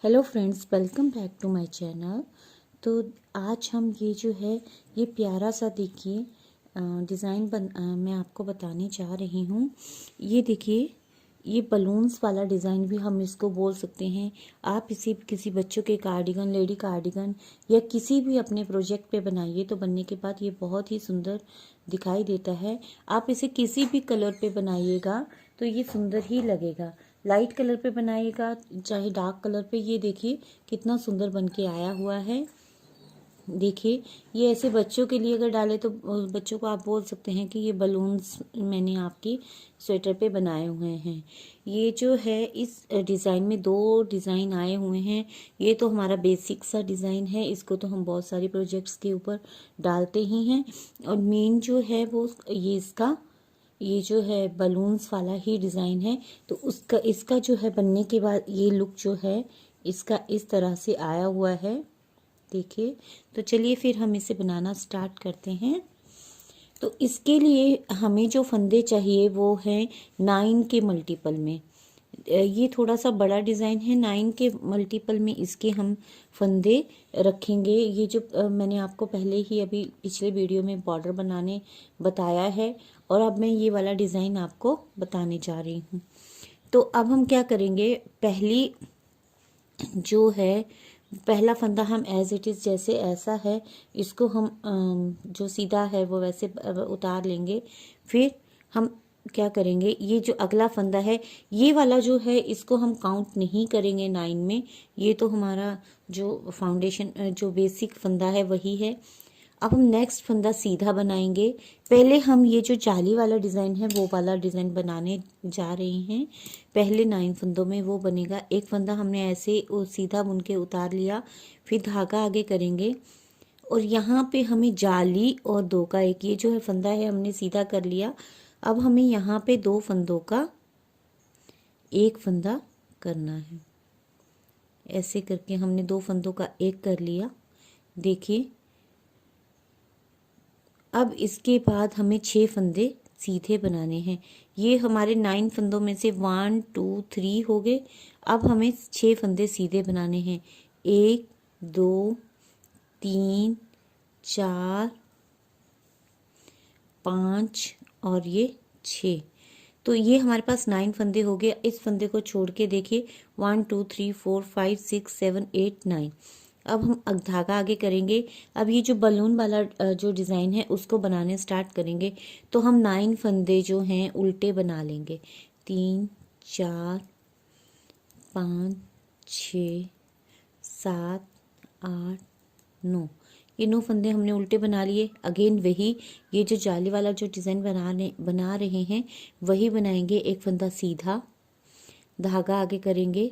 Hello friends, welcome back to my channel. तो आज हम ये जो है ये प्यारा सा देखिए डिज़ाइन मैं आपको बताने जा रही हूँ। ये देखिए, ये बलून्स वाला डिज़ाइन भी हम इसको बोल सकते हैं। आप इसे किसी बच्चों के कार्डिगन, लेडी कार्डिगन या किसी भी अपने प्रोजेक्ट पे बनाइए तो बनने के बाद ये बहुत ही सुंदर दिखाई देता है। आप इसे किसी भी कलर पे बनाइएगा तो ये सुंदर ही लगेगा। लाइट कलर पे बनाइएगा चाहे डार्क कलर पे। ये देखिए कितना सुंदर बन के आया हुआ है। देखिए, ये ऐसे बच्चों के लिए अगर डाले तो बच्चों को आप बोल सकते हैं कि ये बलून्स मैंने आपकी स्वेटर पे बनाए हुए हैं। ये जो है इस डिज़ाइन में दो डिज़ाइन आए हुए हैं। ये तो हमारा बेसिक सा डिज़ाइन है, इसको तो हम बहुत सारी प्रोजेक्ट्स के ऊपर डालते ही हैं। और मेन जो है वो ये जो है बलून्स वाला ही डिज़ाइन है। तो इसका जो है बनने के बाद ये लुक जो है इसका इस तरह से आया हुआ है। देखिए, तो चलिए फिर हम इसे बनाना स्टार्ट करते हैं। तो इसके लिए हमें जो फंदे चाहिए वो है 9 के मल्टीपल में। ये थोड़ा सा बड़ा डिज़ाइन है, 9 के मल्टीपल में इसके हम फंदे रखेंगे। ये जो मैंने आपको पहले ही अभी पिछले वीडियो में बॉर्डर बनाने बताया है और अब मैं ये वाला डिज़ाइन आपको बताने जा रही हूँ। तो अब हम क्या करेंगे, पहली जो है पहला फंदा हम एज इट इज़ जैसे ऐसा है इसको हम जो सीधा है वो वैसे उतार लेंगे। फिर हम क्या करेंगे, ये जो अगला फंदा है ये वाला जो है इसको हम काउंट नहीं करेंगे 9 में। ये तो हमारा जो फाउंडेशन जो बेसिक फंदा है वही है। अब हम नेक्स्ट फंदा सीधा बनाएंगे। पहले हम ये जो जाली वाला डिज़ाइन है वो वाला डिज़ाइन बनाने जा रहे हैं। पहले 9 फंदों में वो बनेगा। एक फंदा हमने ऐसे सीधा बुन के उतार लिया, फिर धागा आगे करेंगे और यहाँ पे हमें जाली और 2 का एक, ये जो है फंदा है हमने सीधा कर लिया। अब हमें यहाँ पे 2 फंदों का एक फंदा करना है। ऐसे करके हमने 2 फंदों का एक कर लिया। देखिए, अब इसके बाद हमें 6 फंदे सीधे बनाने हैं। ये हमारे 9 फंदों में से 1 2 3 हो गए। अब हमें 6 फंदे सीधे बनाने हैं। 1 2 3 4 5 और ये 6। तो ये हमारे पास 9 फंदे हो गए। इस फंदे को छोड़ के देखिए 1 2 3 4 5 6 7 8 9। अब हम धागा आगे करेंगे। अब ये जो बलून वाला जो डिज़ाइन है उसको बनाने स्टार्ट करेंगे। तो हम 9 फंदे जो हैं उल्टे बना लेंगे। 3 4 5 6 7 8 9। ये 9 फंदे हमने उल्टे बना लिए। अगेन वही, ये जो जाली वाला जो डिज़ाइन बना रहे हैं वही बनाएंगे। एक फंदा सीधा, धागा आगे करेंगे,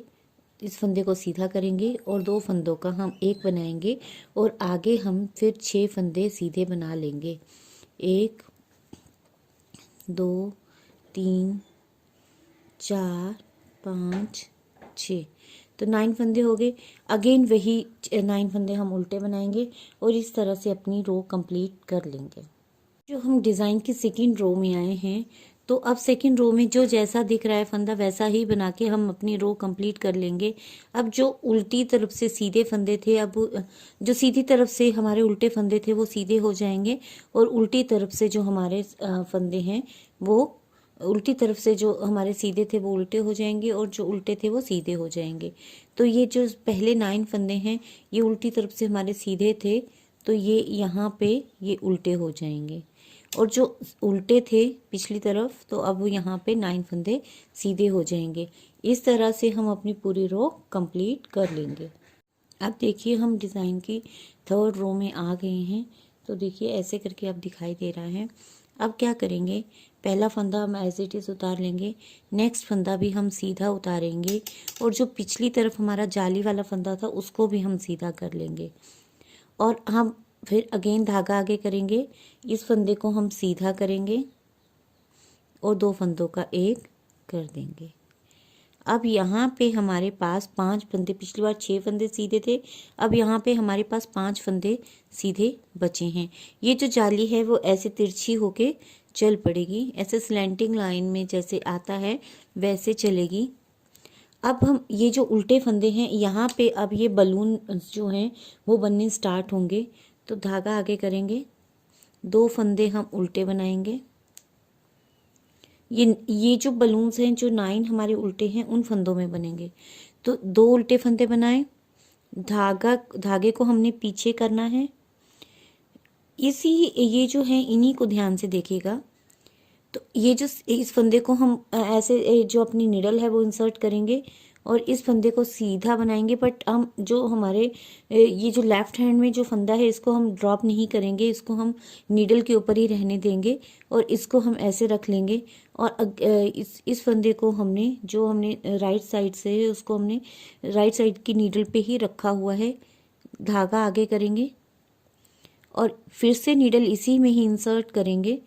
इस फंदे को सीधा करेंगे और 2 फंदों का हम एक बनाएंगे और आगे हम फिर 6 फंदे सीधे बना लेंगे। 1 2 3 4 5 6। तो 9 फंदे हो गए। अगेन वही 9 फंदे हम उल्टे बनाएंगे और इस तरह से अपनी रो कंप्लीट कर लेंगे। जो हम डिज़ाइन की सेकेंड रो में आए हैं, तो अब सेकेंड रो में जो जैसा दिख रहा है फंदा वैसा ही बना के हम अपनी रो कंप्लीट कर लेंगे। अब जो उल्टी तरफ से सीधे फंदे थे, अब जो सीधी तरफ से हमारे उल्टे फंदे थे वो सीधे हो जाएंगे और उल्टी तरफ से जो हमारे फंदे हैं वो उल्टी तरफ से जो हमारे सीधे थे वो उल्टे हो जाएंगे और जो उल्टे थे वो सीधे हो जाएंगे। तो ये जो पहले 9 फंदे हैं ये उल्टी तरफ से हमारे सीधे थे, तो ये यहाँ पे ये उल्टे हो जाएंगे और जो उल्टे थे पिछली तरफ तो अब यहाँ पे 9 फंदे सीधे हो जाएंगे। इस तरह से हम अपनी पूरी रो कंप्लीट कर लेंगे। अब देखिए, हम डिज़ाइन की थर्ड रो में आ गए हैं। तो देखिए ऐसे करके अब दिखाई दे रहा है। अब क्या करेंगे, पहला फंदा हम एज इट इज़ उतार लेंगे। नेक्स्ट फंदा भी हम सीधा उतारेंगे और जो पिछली तरफ हमारा जाली वाला फंदा था उसको भी हम सीधा कर लेंगे और हम फिर अगेन धागा आगे करेंगे। इस फंदे को हम सीधा करेंगे और 2 फंदों का एक कर देंगे। अब यहाँ पे हमारे पास 5 फंदे, पिछली बार 6 फंदे सीधे थे, अब यहाँ पे हमारे पास 5 फंदे सीधे बचे हैं। ये जो जाली है वो ऐसे तिरछी होके चल पड़ेगी, ऐसे स्लैंटिंग लाइन में जैसे आता है वैसे चलेगी। अब हम ये जो उल्टे फंदे हैं यहाँ पे अब ये बलून जो हैं वो बनने स्टार्ट होंगे। तो धागा आगे करेंगे, 2 फंदे हम उल्टे बनाएंगे। ये जो बलून्स हैं जो 9 हमारे उल्टे हैं उन फंदों में बनेंगे। तो 2 उल्टे फंदे बनाए, धागे को हमने पीछे करना है। ये जो है इन्हीं को ध्यान से देखिएगा। तो ये जो इस फंदे को हम ऐसे जो अपनी निडल है वो इंसर्ट करेंगे और इस फंदे को सीधा बनाएंगे। बट हम जो हमारे ये जो लेफ्ट हैंड में जो फंदा है इसको हम ड्रॉप नहीं करेंगे, इसको हम नीडल के ऊपर ही रहने देंगे और इसको हम ऐसे रख लेंगे। और इस फंदे को हमने राइट साइड से उसको हमने राइट साइड की नीडल पे ही रखा हुआ है। धागा आगे करेंगे और फिर से नीडल इसी में ही इंसर्ट करेंगे,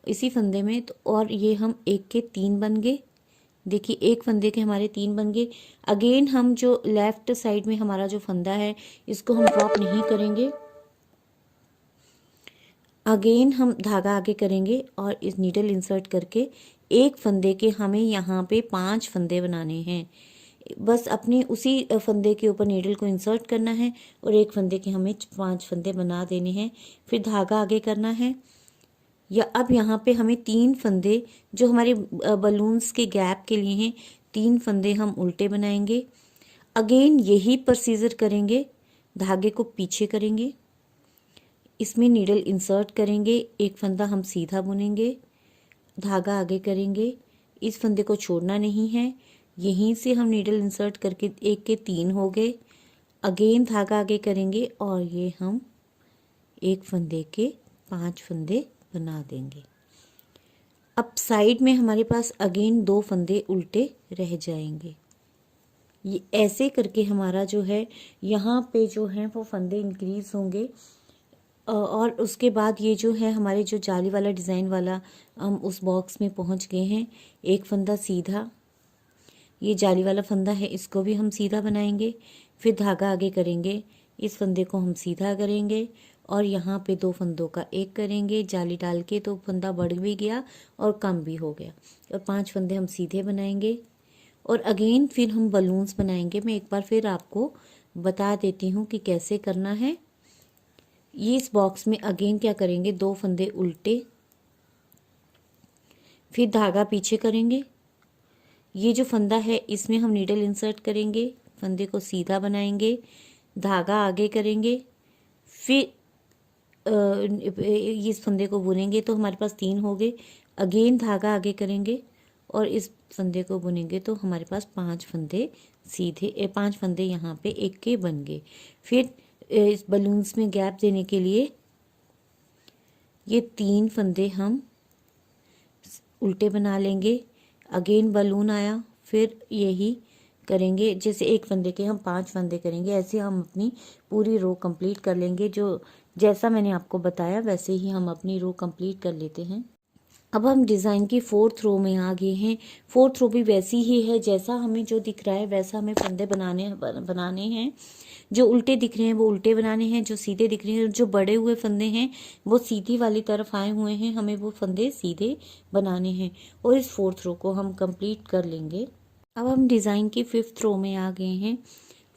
इसी फंदे में। तो और ये हम 1 के 3 बन गए। देखिए एक फंदे के हमारे 3 बन गए। अगेन हम जो लेफ्ट साइड में हमारा जो फंदा है इसको हम ड्रॉप नहीं करेंगे। अगेन हम धागा आगे करेंगे और इस नीडल इंसर्ट करके एक फंदे के हमें यहाँ पे 5 फंदे बनाने हैं। बस अपने उसी फंदे के ऊपर नीडल को इंसर्ट करना है और एक फंदे के हमें 5 फंदे बना देने हैं। फिर धागा आगे करना है। या अब यहाँ पे हमें 3 फंदे जो हमारे बलून्स के गैप के लिए हैं, 3 फंदे हम उल्टे बनाएंगे। अगेन यही प्रोसीजर करेंगे, धागे को पीछे करेंगे, इसमें नीडल इंसर्ट करेंगे, एक फंदा हम सीधा बुनेंगे, धागा आगे करेंगे, इस फंदे को छोड़ना नहीं है। यहीं से हम नीडल इंसर्ट करके 1 के 3 हो गए। अगेन धागा आगे करेंगे और ये हम एक फंदे के 5 फंदे बना देंगे। अब साइड में हमारे पास अगेन 2 फंदे उल्टे रह जाएंगे। ये ऐसे करके हमारा जो है यहाँ पे जो है वो फंदे इंक्रीज होंगे। और उसके बाद ये जो है हमारे जो जाली वाला डिज़ाइन वाला हम उस बॉक्स में पहुँच गए हैं। एक फंदा सीधा, ये जाली वाला फंदा है, इसको भी हम सीधा बनाएंगे। फिर धागा आगे करेंगे, इस फंदे को हम सीधा करेंगे और यहाँ पे 2 फंदों का एक करेंगे जाली डाल के। तो फंदा बढ़ भी गया और कम भी हो गया। और 5 फंदे हम सीधे बनाएंगे और अगेन फिर हम बलून्स बनाएंगे। मैं एक बार फिर आपको बता देती हूँ कि कैसे करना है। ये इस बॉक्स में अगेन क्या करेंगे, 2 फंदे उल्टे, फिर धागा पीछे करेंगे। ये जो फंदा है इसमें हम नीडल इंसर्ट करेंगे, फंदे को सीधा बनाएंगे, धागा आगे करेंगे, फिर इस फंदे को बुनेंगे। तो हमारे पास 3 हो गए। अगेन धागा आगे करेंगे और इस फंदे को बुनेंगे तो हमारे पास 5 फंदे सीधे 5 फंदे यहाँ पे 1 के बन गए। फिर इस बलून्स में गैप देने के लिए ये 3 फंदे हम उल्टे बना लेंगे। अगेन बलून आया, फिर यही करेंगे। जैसे एक फंदे के हम 5 फंदे करेंगे, ऐसे हम अपनी पूरी रो कंप्लीट कर लेंगे। जो जैसा मैंने आपको बताया वैसे ही हम अपनी रो कंप्लीट कर लेते हैं। अब हम डिज़ाइन की 4th रो में आ गए हैं। 4th रो भी वैसी ही है, जैसा हमें जो दिख रहा है वैसा हमें फंदे बनाने हैं। जो उल्टे दिख रहे हैं वो उल्टे बनाने हैं, जो सीधे दिख रहे हैं, जो बड़े हुए फंदे हैं वो सीधी वाली तरफ आए हुए हैं, हमें वो फंदे सीधे बनाने हैं। और इस 4th रो को हम कंप्लीट कर लेंगे। अब हम डिज़ाइन की 5th रो में आ गए हैं।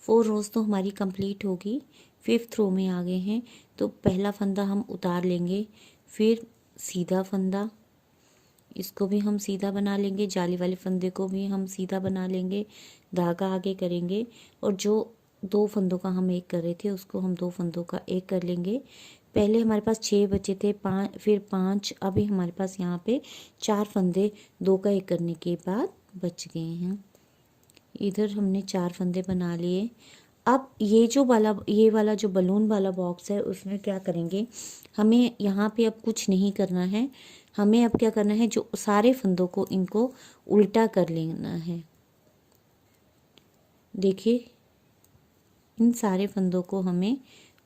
4 रोज़ तो हमारी कंप्लीट होगी, 5th रो में आ गए हैं। तो पहला फंदा हम उतार लेंगे, फिर सीधा फंदा, इसको भी हम सीधा बना लेंगे, जाली वाले फंदे को भी हम सीधा बना लेंगे, धागा आगे करेंगे और जो 2 फंदों का हम एक कर रहे थे उसको हम 2 फंदों का एक कर लेंगे। पहले हमारे पास 6 बचे थे, 5 फिर 5, अभी हमारे पास यहाँ पे 4 फंदे 2 का एक करने के बाद बच गए हैं। इधर हमने 4 फंदे बना लिए। अब ये वाला जो बलून वाला बॉक्स है उसमें क्या करेंगे, हमें यहाँ पे अब कुछ नहीं करना है। हमें अब क्या करना है, जो सारे फंदों को इनको उल्टा कर लेना है। देखिए इन सारे फंदों को हमें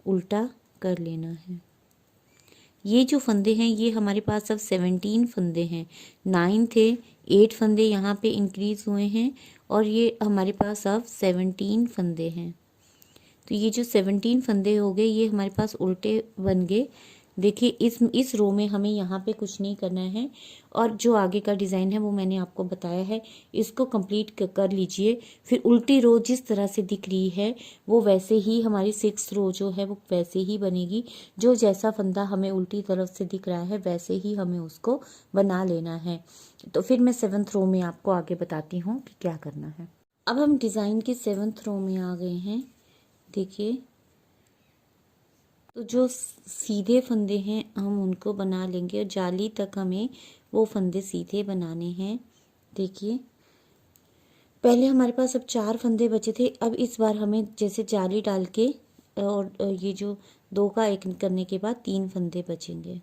उल्टा कर लेना है। ये जो फंदे हैं ये हमारे पास अब 17 फंदे हैं। 9 थे, 8 फंदे यहाँ पे इंक्रीज हुए हैं और ये हमारे पास अब 17 फंदे हैं। तो ये जो 17 फंदे हो गए ये हमारे पास उल्टे बन गए। देखिए इस रो में हमें यहाँ पे कुछ नहीं करना है, और जो आगे का डिज़ाइन है वो मैंने आपको बताया है, इसको कंप्लीट कर लीजिए। फिर उल्टी रो जिस तरह से दिख रही है वो वैसे ही हमारी 6 रो जो है वो वैसे ही बनेगी। जो जैसा फंदा हमें उल्टी तरफ से दिख रहा है वैसे ही हमें उसको बना लेना है। तो फिर मैं 7th रो में आपको आगे बताती हूँ कि क्या करना है। अब हम डिज़ाइन की 7th रो में आ गए हैं। देखिए, तो जो सीधे फंदे हैं हम उनको बना लेंगे, और जाली तक हमें वो फंदे सीधे बनाने हैं। देखिए, पहले हमारे पास अब 4 फंदे बचे थे, अब इस बार हमें जैसे जाली डाल के और ये जो 2 का 1 करने के बाद 3 फंदे बचेंगे।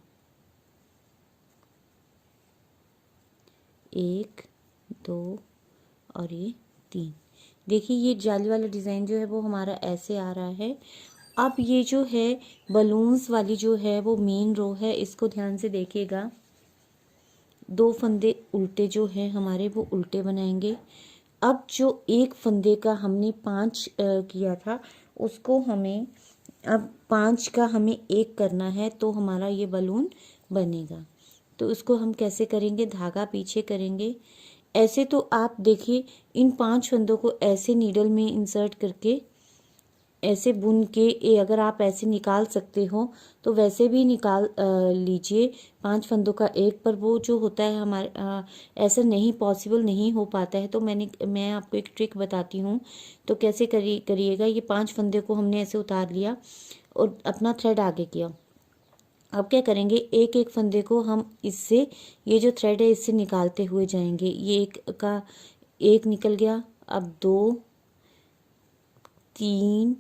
1 2 और ये 3। देखिए, ये जाली वाला डिज़ाइन जो है वो हमारा ऐसे आ रहा है। अब ये जो है बलून्स वाली जो है वो मेन रो है, इसको ध्यान से देखिएगा। 2 फंदे उल्टे जो हैं हमारे वो उल्टे बनाएंगे। अब जो एक फंदे का हमने 5 किया था उसको हमें अब 5 का हमें 1 करना है, तो हमारा ये बलून बनेगा। तो इसको हम कैसे करेंगे, धागा पीछे करेंगे ऐसे। तो आप देखिए, इन 5 फंदों को ऐसे नीडल में इंसर्ट करके ऐसे बुन के अगर आप ऐसे निकाल सकते हो तो वैसे भी निकाल लीजिए 5 फंदों का 1, पर वो जो होता है हमारे ऐसा नहीं पॉसिबल नहीं हो पाता है। तो मैं आपको एक ट्रिक बताती हूँ, तो कैसे करिएगा। ये 5 फंदे को हमने ऐसे उतार लिया और अपना थ्रेड आगे किया। अब क्या करेंगे, एक एक फंदे को हम इससे, ये जो थ्रेड है इससे निकालते हुए जाएंगे। ये एक निकल गया, अब 2 3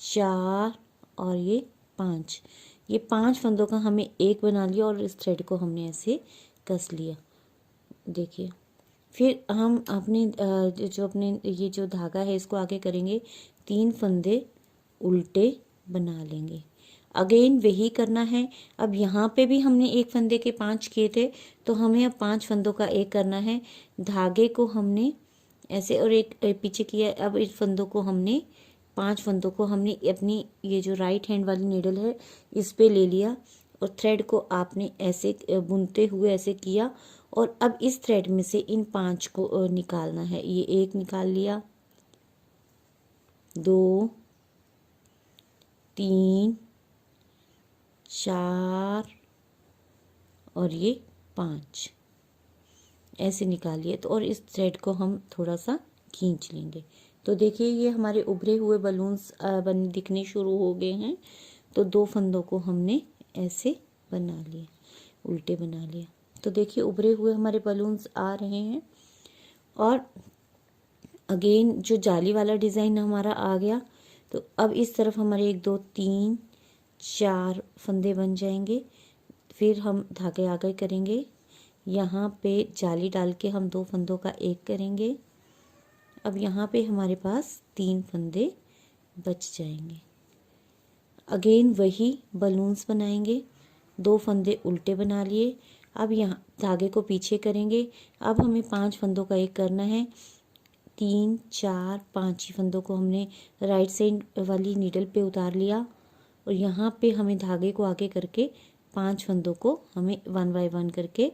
4 और ये 5। ये 5 फंदों का हमें 1 बना लिया और इस थ्रेड को हमने ऐसे कस लिया। देखिए, फिर हम अपने जो अपने ये जो धागा है इसको आगे करेंगे, 3 फंदे उल्टे बना लेंगे। अगेन वही करना है। अब यहाँ पे भी हमने 1 फंदे के 5 किए थे, तो हमें अब 5 फंदों का 1 करना है। धागे को हमने ऐसे और एक पीछे किया। अब इस फंदों को हमने 5 फंदों को हमने अपनी ये जो राइट हैंड वाली नीडल है इस पे ले लिया, और थ्रेड को आपने ऐसे बुनते हुए ऐसे किया, और अब इस थ्रेड में से इन 5 को निकालना है। ये 1 निकाल लिया, 2 3 4 और ये 5 ऐसे निकालिए। तो और इस थ्रेड को हम थोड़ा सा खींच लेंगे। तो देखिए, ये हमारे उभरे हुए बलून्स दिखने शुरू हो गए हैं। तो 2 फंदों को हमने ऐसे बना लिए, उल्टे बना लिया। तो देखिए, उभरे हुए हमारे बलून्स आ रहे हैं। और अगेन जो जाली वाला डिज़ाइन हमारा आ गया। तो अब इस तरफ हमारे 1 2 3 4 फंदे बन जाएंगे। फिर हम धागे आगे करेंगे, यहाँ पे जाली डाल के हम 2 फंदों का 1 करेंगे। अब यहाँ पे हमारे पास 3 फंदे बच जाएंगे। अगेन वही बलून्स बनाएंगे, 2 फंदे उल्टे बना लिए। अब यहाँ धागे को पीछे करेंगे। अब हमें 5 फंदों का 1 करना है। 3 4 5 ही फंदों को हमने राइट साइड वाली नीडल पे उतार लिया, और यहाँ पे हमें धागे को आगे करके 5 फंदों को हमें 1 बाय 1 करके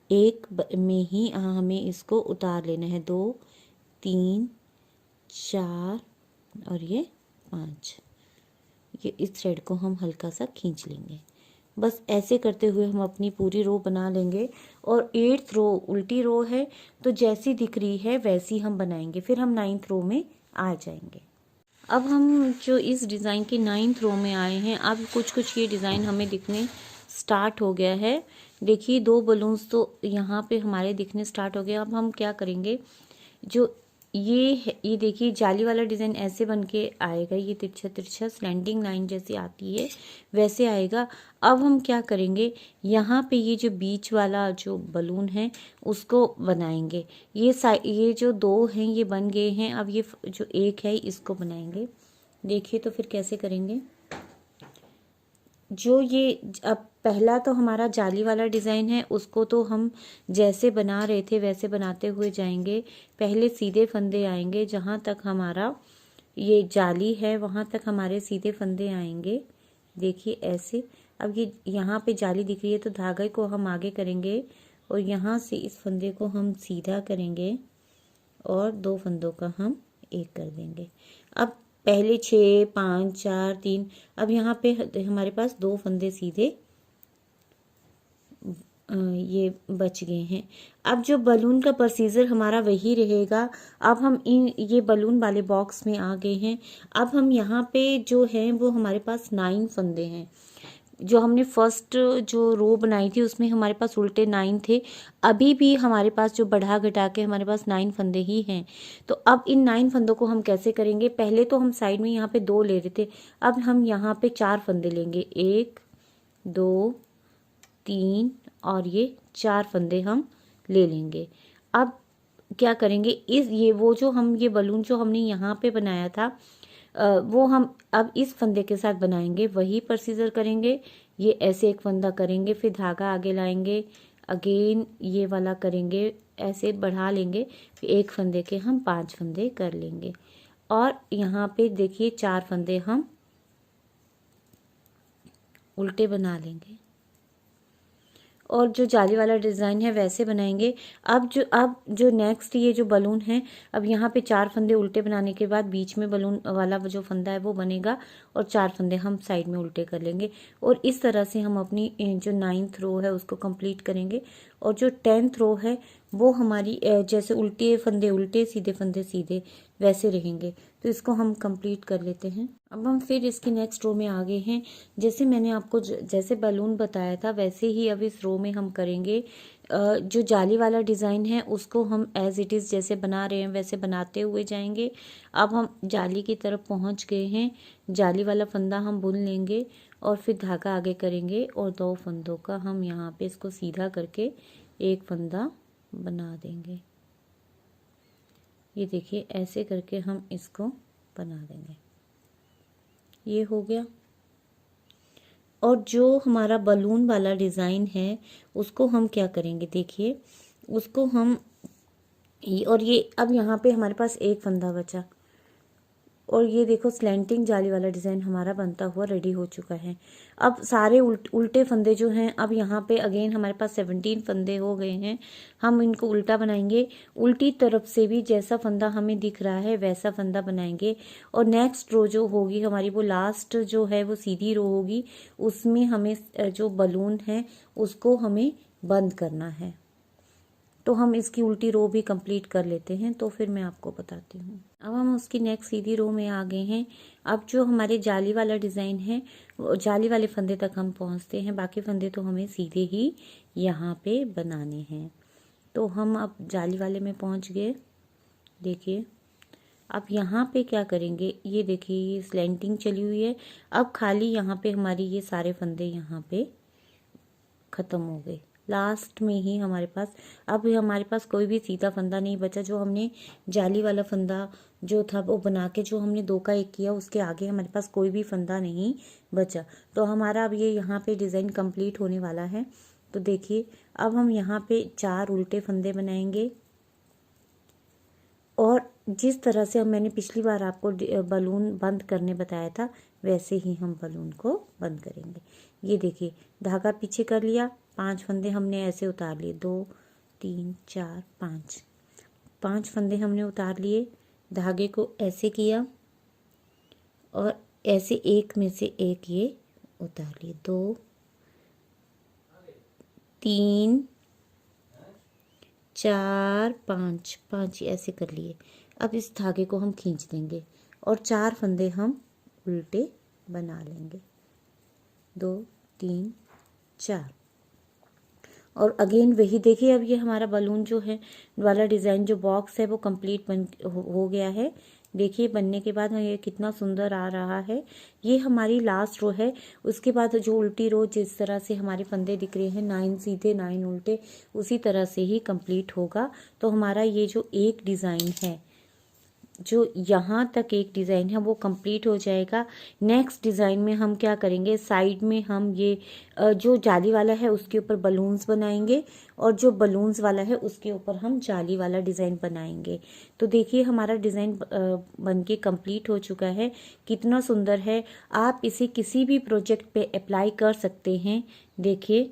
एक में ही हमें इसको उतार लेना है। 2 3 4 और ये 5। ये इस थ्रेड को हम हल्का सा खींच लेंगे। बस ऐसे करते हुए हम अपनी पूरी रो बना लेंगे। और 8th रो उल्टी रो है, तो जैसी दिख रही है वैसी हम बनाएंगे। फिर हम 9th रो में आ जाएंगे। अब हम जो इस डिज़ाइन की 9th रो में आए हैं, अब कुछ ये डिज़ाइन हमें दिखने स्टार्ट हो गया है। देखिए, 2 बलून्स तो यहाँ पे हमारे दिखने स्टार्ट हो गया। अब हम क्या करेंगे, जो ये देखिए जाली वाला डिज़ाइन ऐसे बन के आएगा। ये तिरछा तिरछा स्लैंडिंग लाइन जैसी आती है वैसे आएगा। अब हम क्या करेंगे, यहाँ पे ये जो बीच वाला जो बलून है उसको बनाएंगे। ये जो 2 हैं ये बन गए हैं। अब ये जो 1 है इसको बनाएंगे। देखिए, तो फिर कैसे करेंगे, जो ये अब पहला तो हमारा जाली वाला डिज़ाइन है, उसको तो हम जैसे बना रहे थे वैसे बनाते हुए जाएंगे। पहले सीधे फंदे आएंगे, जहाँ तक हमारा ये जाली है वहाँ तक हमारे सीधे फंदे आएंगे। देखिए ऐसे, अब ये यहाँ पे जाली दिख रही है तो धागे को हम आगे करेंगे और यहाँ से इस फंदे को हम सीधा करेंगे और 2 फंदों का हम एक कर देंगे। अब पहले 6 5 4 3, अब यहाँ पे हमारे पास 2 फंदे सीधे ये बच गए हैं। अब जो बलून का प्रोसीजर हमारा वही रहेगा। अब हम ये बलून वाले बॉक्स में आ गए हैं। अब हम यहाँ पे जो है वो हमारे पास 9 फंदे हैं। जो हमने फर्स्ट जो रो बनाई थी उसमें हमारे पास उल्टे 9 थे। अभी भी हमारे पास जो बढ़ा घटा के हमारे पास 9 फंदे ही हैं। तो अब इन 9 फंदों को हम कैसे करेंगे? पहले तो हम साइड में यहाँ पे 2 ले रहे थे, अब हम यहाँ पे 4 फंदे लेंगे। 1 2 3 और ये 4 फंदे हम ले लेंगे। अब क्या करेंगे, इस ये वो जो हम ये बलून जो हमने यहाँ पे बनाया था वो हम अब इस फंदे के साथ बनाएंगे। वही प्रोसीजर करेंगे। ये ऐसे एक फंदा करेंगे, फिर धागा आगे लाएंगे, अगेन ये वाला करेंगे, ऐसे बढ़ा लेंगे, फिर एक फंदे के हम 5 फंदे कर लेंगे। और यहाँ पे देखिए 4 फंदे हम उल्टे बना लेंगे और जो जाली वाला डिज़ाइन है वैसे बनाएंगे। अब जो नेक्स्ट ये जो बलून है, अब यहाँ पे 4 फंदे उल्टे बनाने के बाद बीच में बलून वाला जो फंदा है वो बनेगा और 4 फंदे हम साइड में उल्टे कर लेंगे और इस तरह से हम अपनी जो 9th रो है उसको कंप्लीट करेंगे। और जो 10th रो है वो हमारी जैसे उल्टे फंदे उल्टे, सीधे फंदे सीधे, वैसे रहेंगे। तो इसको हम कंप्लीट कर लेते हैं। अब हम फिर इसकी नेक्स्ट रो में आ गए हैं। जैसे मैंने आपको जैसे बलून बताया था वैसे ही अब इस रो में हम करेंगे। जो जाली वाला डिज़ाइन है उसको हम एज इट इज़ जैसे बना रहे हैं वैसे बनाते हुए जाएंगे। अब हम जाली की तरफ पहुंच गए हैं। जाली वाला फंदा हम बुन लेंगे और फिर धागा आगे करेंगे और 2 फंदों का हम यहाँ पे इसको सीधा करके एक फंदा बना देंगे। ये देखिए ऐसे करके हम इसको बना देंगे। ये हो गया। और जो हमारा बलून वाला डिज़ाइन है उसको हम क्या करेंगे, देखिए उसको हम और ये अब यहाँ पे हमारे पास एक फंदा बचा और ये देखो स्लैंटिंग जाली वाला डिज़ाइन हमारा बनता हुआ रेडी हो चुका है। अब सारे उल्टे फंदे जो हैं, अब यहाँ पे अगेन हमारे पास 17 फंदे हो गए हैं। हम इनको उल्टा बनाएंगे। उल्टी तरफ से भी जैसा फंदा हमें दिख रहा है वैसा फंदा बनाएंगे और नेक्स्ट रो जो होगी हमारी वो लास्ट जो है वो सीधी रो होगी। उसमें हमें जो बलून है उसको हमें बंद करना है। तो हम इसकी उल्टी रो भी कंप्लीट कर लेते हैं तो फिर मैं आपको बताती हूँ। अब हम उसकी नेक्स्ट सीधी रो में आ गए हैं। अब जो हमारे जाली वाला डिज़ाइन है जाली वाले फंदे तक हम पहुँचते हैं, बाकी फंदे तो हमें सीधे ही यहाँ पे बनाने हैं। तो हम अब जाली वाले में पहुँच गए। देखिए अब यहाँ पे क्या करेंगे, ये देखिए ये स्लैंटिंग चली हुई है। अब खाली यहाँ पे हमारी ये सारे फंदे यहाँ पे ख़त्म हो गए। लास्ट में ही हमारे पास अब हमारे पास कोई भी सीधा फंदा नहीं बचा। जो हमने जाली वाला फंदा जो था वो बना के जो हमने 2 का 1 किया उसके आगे हमारे पास कोई भी फंदा नहीं बचा। तो हमारा अब ये यहाँ पे डिज़ाइन कंप्लीट होने वाला है। तो देखिए अब हम यहाँ पे 4 उल्टे फंदे बनाएंगे और जिस तरह से मैंने पिछली बार आपको बलून बंद करने बताया था वैसे ही हम बलून को बंद करेंगे। ये देखिए धागा पीछे कर लिया, 5 फंदे हमने ऐसे उतार लिए, 2 3 4 5 फंदे हमने उतार लिए। धागे को ऐसे किया और ऐसे एक में से एक ये उतार लिए, 2 3 4 5 ऐसे कर लिए। अब इस धागे को हम खींच देंगे और 4 फंदे हम उल्टे बना लेंगे, 2 3 4। और अगेन वही देखिए अब ये हमारा बलून जो है वाला डिज़ाइन जो बॉक्स है वो कंप्लीट हो गया है। देखिए बनने के बाद ये कितना सुंदर आ रहा है। ये हमारी लास्ट रो है। उसके बाद जो उल्टी रो जिस तरह से हमारे फंदे दिख रहे हैं 9 सीधे 9 उल्टे, उसी तरह से ही कंप्लीट होगा। तो हमारा ये जो एक डिज़ाइन है जो यहाँ तक एक डिज़ाइन है वो कंप्लीट हो जाएगा। नेक्स्ट डिज़ाइन में हम क्या करेंगे, साइड में हम ये जो जाली वाला है उसके ऊपर बलून्स बनाएंगे और जो बलून्स वाला है उसके ऊपर हम जाली वाला डिज़ाइन बनाएंगे। तो देखिए हमारा डिज़ाइन बनके कंप्लीट हो चुका है। कितना सुंदर है। आप इसे किसी भी प्रोजेक्ट पे अप्लाई कर सकते हैं। देखिए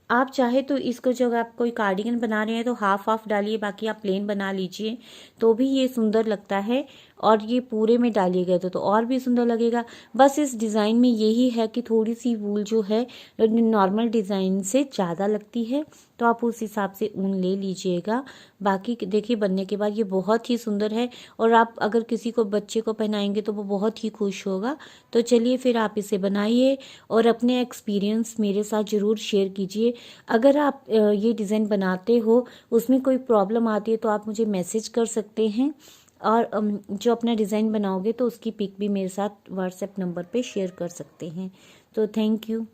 आप चाहे तो इसको जब आप कोई कार्डिगन बना रहे हैं तो हाफ हाफ डालिए, बाकी आप प्लेन बना लीजिए तो भी ये सुंदर लगता है। और ये पूरे में डालिएगा तो और भी सुंदर लगेगा। बस इस डिज़ाइन में यही है कि थोड़ी सी वूल जो है नॉर्मल डिज़ाइन से ज़्यादा लगती है, तो आप उस हिसाब से ऊन ले लीजिएगा। बाकी देखिए बनने के बाद ये बहुत ही सुंदर है और आप अगर किसी को बच्चे को पहनाएंगे तो वो बहुत ही खुश होगा। तो चलिए फिर आप इसे बनाइए और अपने एक्सपीरियंस मेरे साथ ज़रूर शेयर कीजिए। अगर आप ये डिज़ाइन बनाते हो, उसमें कोई प्रॉब्लम आती है तो आप मुझे मैसेज कर सकते हैं और जो अपना डिज़ाइन बनाओगे तो उसकी पिक भी मेरे साथ व्हाट्सएप नंबर पे शेयर कर सकते हैं। तो थैंक यू।